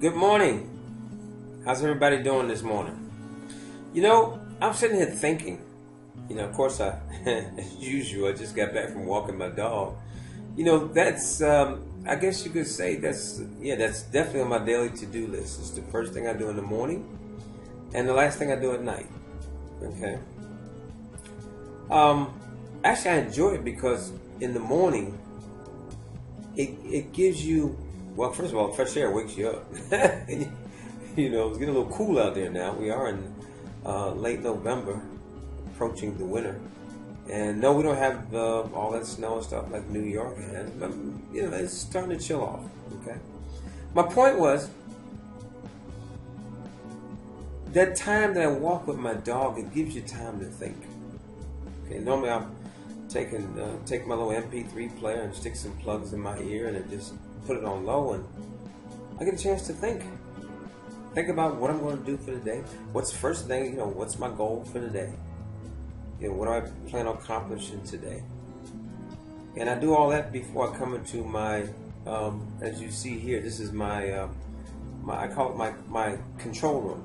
Good morning. How's everybody doing this morning? I'm sitting here thinking, of course, as usual, I just got back from walking my dog. That's, I guess you could say that's definitely on my daily to-do list. It's the first thing I do in the morning and the last thing I do at night. Okay. Actually, I enjoy it because in the morning, it gives you, well, first of all, fresh air wakes you up. It's getting a little cool out there now. We are in late November, approaching the winter. And no, we don't have all that snow and stuff like New York has, but it's starting to chill off. Okay. My point was that time that I walk with my dog, it gives you time to think. Okay. Normally I'm take my little MP3 player and stick some plugs in my ear and just put it on low, and I get a chance to think about what I'm going to do for the day. What's the first thing? What's my goal for the day? What do I plan on accomplishing today? And I do all that before I come into my, as you see here, this is my I call it my control room.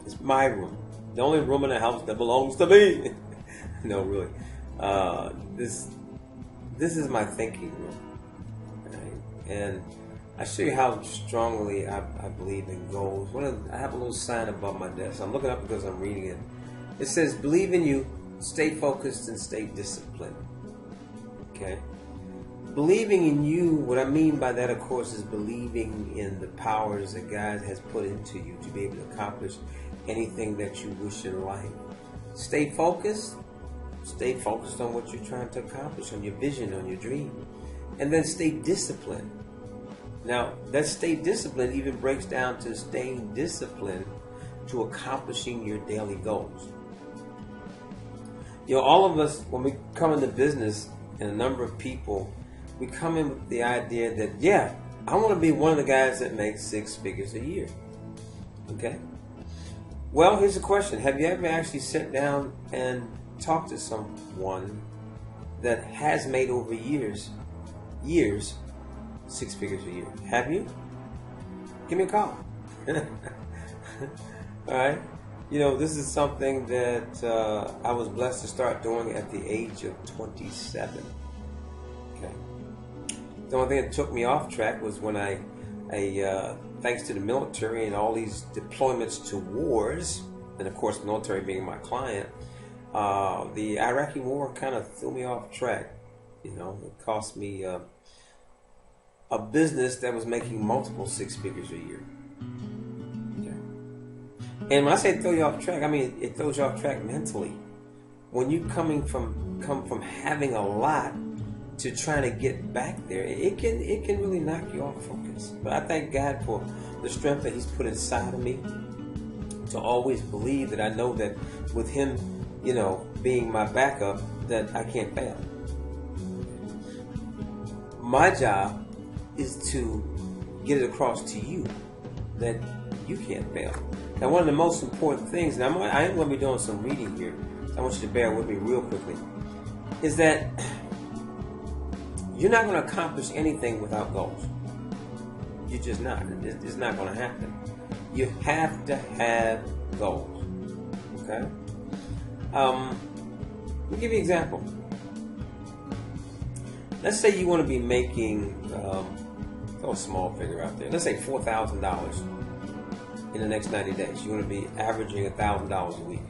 It's my room, the only room in the house that belongs to me. No, really. This is my thinking room, right? And I show you how strongly I believe in goals. I have a little sign above my desk. I'm looking up because I'm reading it. It says, "Believe in you, stay focused, and stay disciplined." Okay. Believing in you, what I mean by that, of course, is believing in the powers that God has put into you to be able to accomplish anything that you wish in life. Stay focused. Stay focused on what you're trying to accomplish, on your vision, on your dream. And then stay disciplined. Now, that stay disciplined even breaks down to staying disciplined to accomplishing your daily goals. All of us, when we come into business, and a number of people, we come in with the idea that, I want to be one of the guys that makes 6 figures a year. Okay? Well, here's the question. Have you ever actually sat down and talked to someone that has made over years 6 figures a year? Have you? Give me a call. All right? This is something that I was blessed to start doing at the age of 27. Okay. The only thing that took me off track was when I thanks to the military and all these deployments to wars, and of course, military being my client, the Iraqi war kind of threw me off track. It cost me a business that was making multiple 6 figures a year. And when I say throw you off track, I mean it throws you off track mentally. When you come from having a lot to trying to get back there, it can really knock you off focus. But I thank God for the strength that He's put inside of me to always believe that I know that with Him, being my backup, that I can't fail. My job is to get it across to you that you can't fail. Now, one of the most important things, and I am going to be doing some reading here, so I want you to bear with me real quickly, is that you're not going to accomplish anything without goals. You're just not. It's not going to happen. You have to have goals. Okay? Let me give you an example. Let's say you want to be making, throw a small figure out there. Let's say $4,000 in the next 90 days. You want to be averaging $1,000 a week.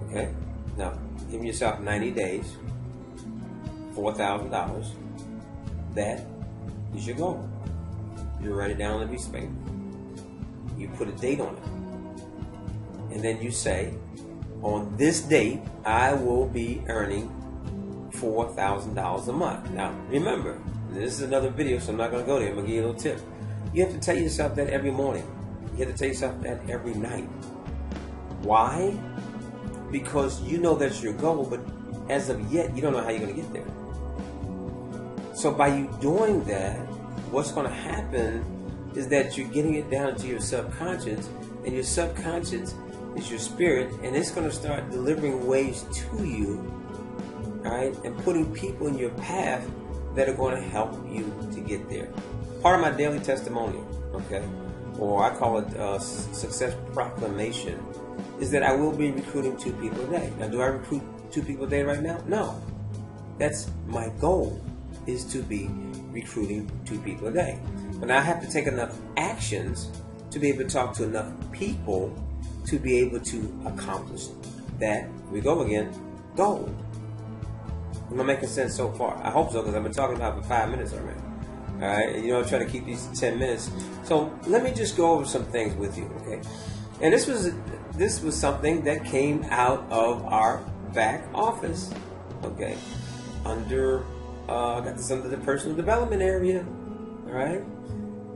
Okay? Now, give yourself 90 days, $4,000. That is your goal. You write it down on a piece of paper. You put a date on it. And then you say, on this date, I will be earning $4,000 a month. Now, remember, this is another video, so I'm not going to go there. I'm going to give you a little tip. You have to tell yourself that every morning. You have to tell yourself that every night. Why? Because you know that's your goal, but as of yet, you don't know how you're going to get there. So by you doing that, what's going to happen is that you're getting it down to your subconscious, and your subconscious is your spirit, and it's going to start delivering ways to you, all right, and putting people in your path that are going to help you to get there. part of my daily testimonial, okay, or I call it success proclamation, is that I will be recruiting 2 people a day. Now, do I recruit 2 people a day right now? No. That's my goal, is to be recruiting 2 people a day. But I have to take enough actions to be able to talk to enough people to be able to accomplish that. Here we go again, goal. Am I making sense so far? I hope so, because I've been talking about it for 5 minutes already. All right, you know, I'm trying to keep these 10 minutes. So let me just go over some things with you, okay? And this was something that came out of our back office, okay? Under got this under the personal development area, all right?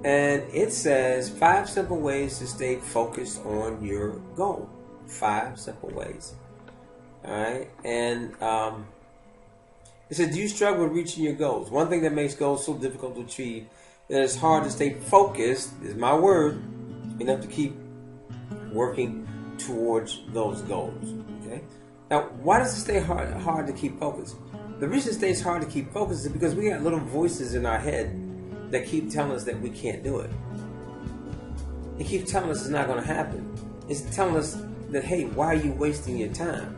And it says 5 simple ways to stay focused on your goal. 5 simple ways, all right? And it said, do you struggle with reaching your goals? One thing that makes goals so difficult to achieve is that it's hard to stay focused, is my word, enough to keep working towards those goals. Okay. Now, why does it stay hard to keep focused? The reason it stays hard to keep focused is because we got little voices in our head that keep telling us that we can't do it. It keeps telling us it's not going to happen. It's telling us that, hey, why are you wasting your time?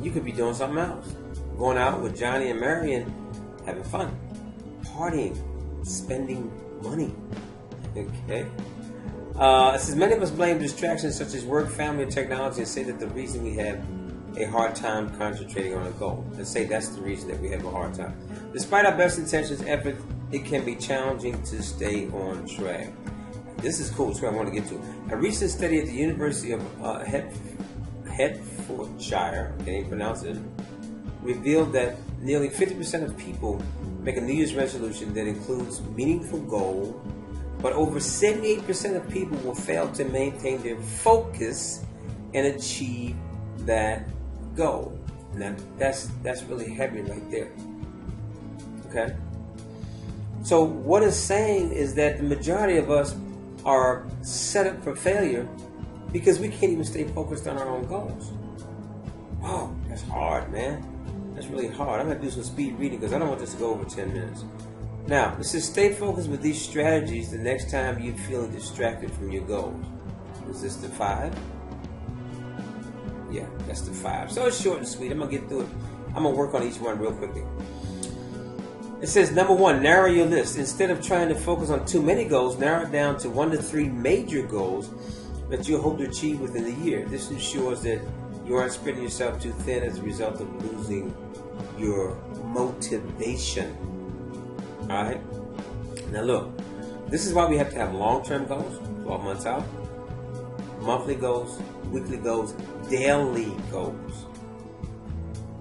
You could be doing something else. Going out with Johnny and Mary and having fun, partying, spending money. Okay. It says many of us blame distractions such as work, family, and technology, and say that the reason we have a hard time concentrating on a goal. Let's say that's the reason that we have a hard time. Despite our best intentions, effort, it can be challenging to stay on track. This is cool. That's what I want to get to. A recent study at the University of Hertfordshire, can't even pronounce it, revealed that nearly 50% of people make a New Year's resolution that includes meaningful goal, but over 78% of people will fail to maintain their focus and achieve that goal. Now that's really heavy right there. Okay? So what it's saying is that the majority of us are set up for failure because we can't even stay focused on our own goals. Wow, that's hard, man. That's really hard. I'm going to do some speed reading because I don't want this to go over 10 minutes. Now, it says stay focused with these strategies the next time you're feeling distracted from your goals. Is this the 5? Yeah, that's the 5. So it's short and sweet. I'm going to get through it. I'm going to work on each one real quickly. It says, number 1, narrow your list. Instead of trying to focus on too many goals, narrow it down to 1 to 3 major goals that you hope to achieve within the year. This ensures that you aren't spreading yourself too thin as a result of losing your motivation. Alright? Now look, this is why we have to have long-term goals, 12 months out, monthly goals, weekly goals, daily goals.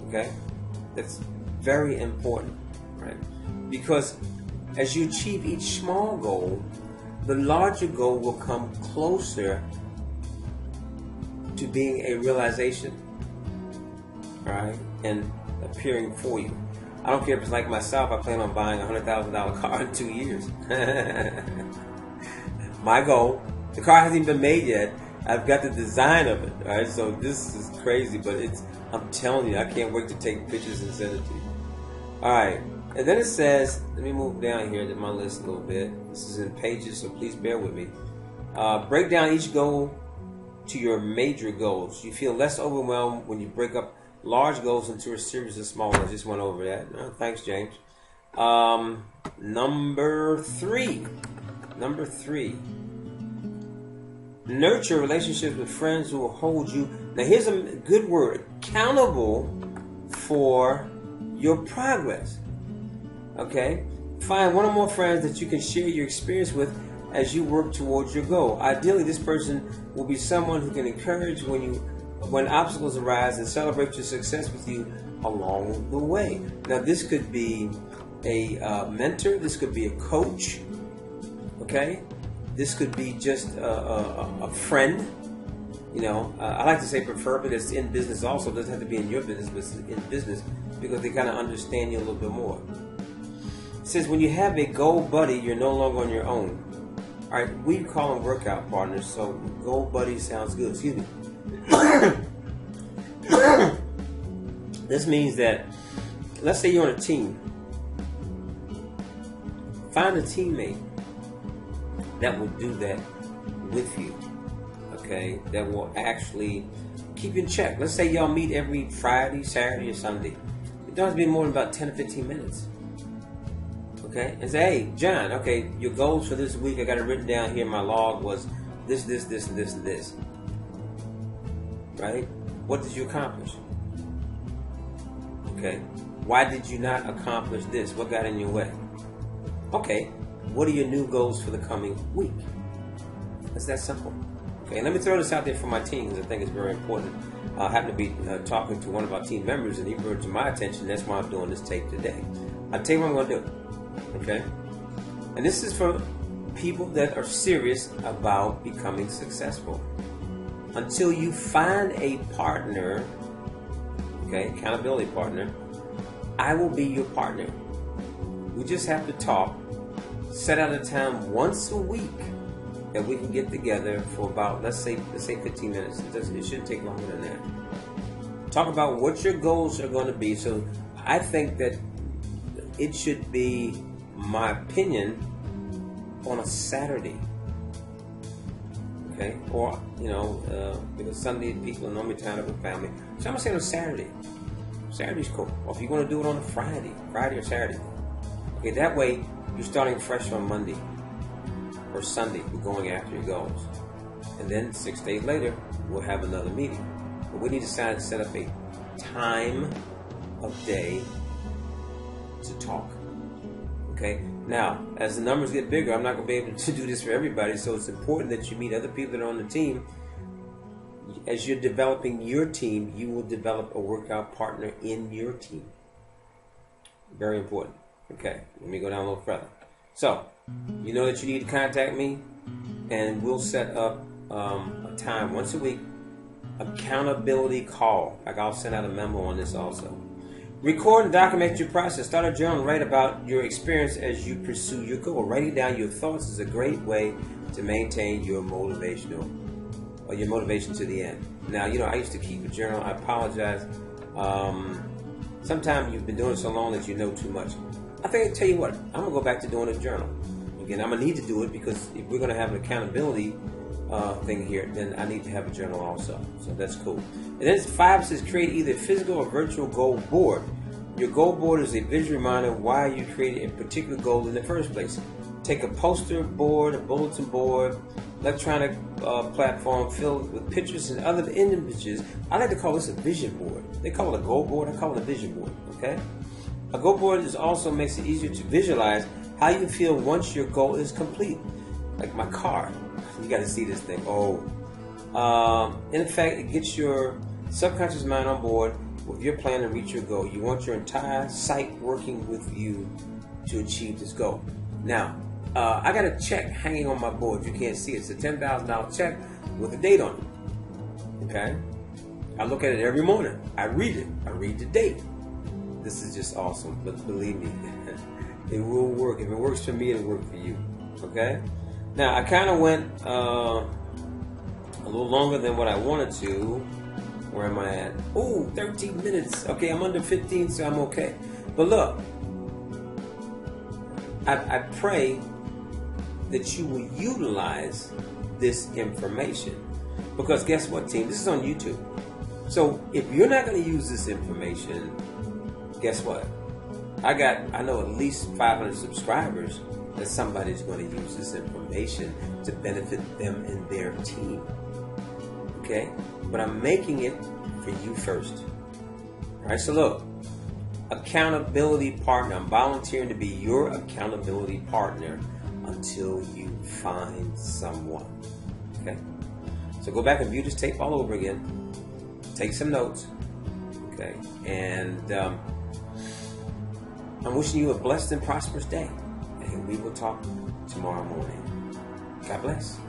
Okay? That's very important, right? Because as you achieve each small goal, the larger goal will come closer to being a realization, right, and appearing for you. I don't care if it's like myself. I plan on buying a $100,000 car in 2 years. My goal. The car hasn't even been made yet. I've got the design of it. All right, so this is crazy, but I'm telling you, I can't wait to take pictures and send it to you. All right, and then it says, let me move down here to my list a little bit. This is in pages, so please bear with me. Break down each goal to your major goals. You feel less overwhelmed when you break up large goals into a series of small ones. I just went over that. Thanks, James. Number three. Nurture relationships with friends who will hold you. Now, here's a good word. Accountable for your progress. Okay? Find 1 or more friends that you can share your experience with as you work towards your goal. Ideally, this person will be someone who can encourage when obstacles arise and celebrate your success with you along the way. Now, this could be a mentor. This could be a coach. Okay? This could be just a friend. You know, I like to say preferably that's in business also. It doesn't have to be in your business, but it's in business because they kind of understand you a little bit more. It says when you have a goal buddy, you're no longer on your own. All right, we call them workout partners, so goal buddy sounds good. Excuse me. This means that, let's say you're on a team. Find a teammate that will do that with you, okay? That will actually keep you in check. Let's say y'all meet every Friday, Saturday, or Sunday. It doesn't be more than about 10 or 15 minutes. Okay? And say, hey, John, okay, your goals for this week, I got it written down here. My log was this, and this. Right? What did you accomplish? Okay? Why did you not accomplish this? What got in your way? Okay. What are your new goals for the coming week? It's that simple. Okay, and let me throw this out there for my team because I think it's very important. I happen to be talking to one of our team members, and he brought it to my attention. That's why I'm doing this tape today. I'll tell you what I'm going to do. Okay? And this is for people that are serious about becoming successful. Until you find a partner, okay, accountability partner, I will be your partner. We just have to talk. Set out a time once a week that we can get together for about, let's say 15 minutes. It shouldn't take longer than that. Talk about what your goals are going to be. So I think that it should be, my opinion, on a Saturday. Okay? Or, because Sunday people are normally tied up with family. So I'm going to say on a Saturday. Saturday's cool. Or if you want to do it on a Friday or Saturday. Okay, that way you're starting fresh on Monday or Sunday. We're going after your goals. And then 6 days later, we'll have another meeting. But we need to set up a time of day to talk. Okay? Now, as the numbers get bigger, I'm not going to be able to do this for everybody, so it's important that you meet other people that are on the team. As you're developing your team, you will develop a workout partner in your team. Very important. Okay, let me go down a little further. So, you know that you need to contact me, and we'll set up a time once a week, accountability call. Like I'll send out a memo on this also. Record and document your process. Start a journal. Write about your experience as you pursue your goal. Writing down your thoughts is a great way to maintain your motivation to the end. Now, I used to keep a journal. I apologize. Sometimes you've been doing it so long that you know too much. I think I'll tell you what, I'm going to go back to doing a journal. Again, I'm going to need to do it because if we're going to have an accountability thing here, then I need to have a journal also. So that's cool. And then 5 says create either a physical or virtual goal board. Your goal board is a visual reminder why you created a particular goal in the first place. Take a poster board, a bulletin board, electronic platform filled with pictures and other images. I like to call this a vision board. They call it a goal board. I call it a vision board. Okay? A goal board also makes it easier to visualize how you feel once your goal is complete. Like my car. You got to see this thing. In effect, it gets your subconscious mind on board with your plan to reach your goal. You want your entire site working with you to achieve this goal. Now, I got a check hanging on my board. You can't see it. It's a $10,000 check with a date on it. Okay? I look at it every morning. I read it. I read the date. This is just awesome. But believe me, it will work. If it works for me, it'll work for you. Okay? Now, I kind of went a little longer than what I wanted to. Where am I at? Oh, 13 minutes. Okay, I'm under 15, so I'm okay. But look, I pray that you will utilize this information. Because guess what, team? This is on YouTube. So if you're not going to use this information, guess what? I know at least 500 subscribers that somebody's going to use this information to benefit them and their team. Okay? But I'm making it for you first. Alright, so look. Accountability partner. I'm volunteering to be your accountability partner until you find someone. Okay? So go back and view this tape all over again. Take some notes. Okay? And I'm wishing you a blessed and prosperous day. And we will talk tomorrow morning. God bless.